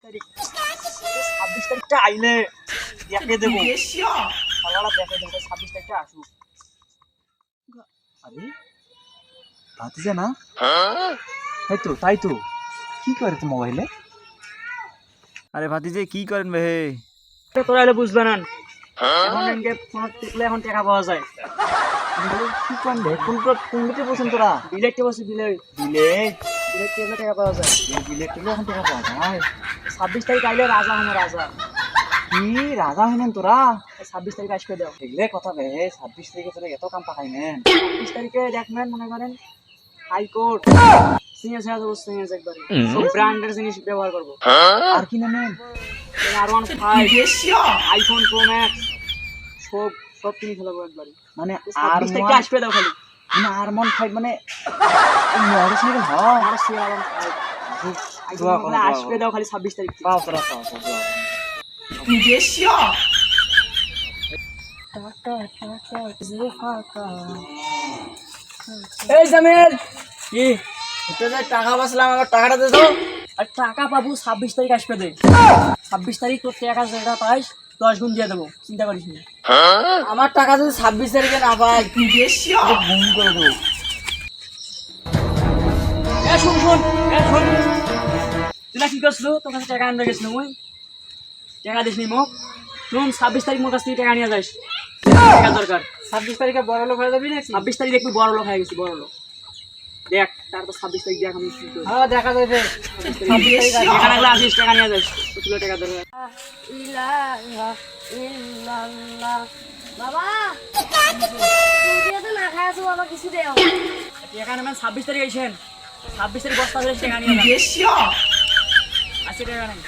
26 তারিখটা আইলে দেখে দেবো। শালারা দেখে দেবো 26 তারিখটা আসুক। আরে ভাতিজা না? তাই তো কি করে তো মোবাইলে? আরে ভাতিজে কি করেন ভাই? তোরা এলে বুঝবে না। এখন এনকে ফোন টিপলে এখন টাকা পাওয়া যায়। কি করেন ভাই? কোন দিকে বলছেন তোরা? বিলেট বসে বিলেট টিপলে টাকা পাওয়া যায়। বিলেট টিপলে এখন টাকা পাওয়া যায়? 26 তারিখ আইলে রাজা হন রাজা। কি রাজা হইলেন তোরা? 26 তারিখ আসবে দাও। এগুলো কথা ভাই 26 তারিখে তোরা এত কাম পাকাইনেন? 26 তারিখে দেখবেন মনে করেন হাইকোর্ট সিনিয়র সাহেব সিনিয়র একবারে সব ব্র্যান্ডের জিনিস ব্যবহার করবো। আর কি নেন? R15 আইফোন প্রো ম্যাক্স সব কিনে ফেলাবো একবারে। মানে 26 তারিখে আসবে দাও খালি। আরমন 5 মানে মোটরসাইকেল হ্যাঁ আমার R15 দোয়া করো, দোয়া আসবে দাও খালি 26 তারিখ। পাও তোরা পাও দোয়া। এই জামিল কি এটা যে টাকা বাঁচলাম আমার টাকাটা দে তো। আর টাকা পাবো 26 তারিখ আসবে দে। 26 তারিখ তোর টাকা যেটা পাইস 10 গুণ দিয়ে দেবো, চিন্তা করিস না। আমার টাকা যদি 26 তারিখে না পাই ঘুম করে দেবো। শুন তুই না কি করছিল? তোর কাছে টাকা আনতে গেছিল মুই, টাকা দিসনি মোক। শুন 26 তারিখ মোর কাছ থেকে টাকা নিয়ে যাস, টাকা দরকার। 26 তারিখে বড় লোক হয়ে যাবি নাকি? 26 তারিখ দেখবি বড় লোক হয়ে গেছি, বড় লোক। দেখ তারপর 26 তারিখ দেখ আমি কি করি। হ্যাঁ দেখা যাবে। টাকা লাগলে আসিস, টাকা নিয়ে যাস, কতগুলো টাকা দরকার। বাবা তুমি তো না খাই আছো, বাবা কিছু দেও। টাকা নেবেন 26 তারিখ আইসেন, 26 তারিখ বস্তা ধরে টাকা নিয়ে যাস। আচ্ছা টাকা নেই।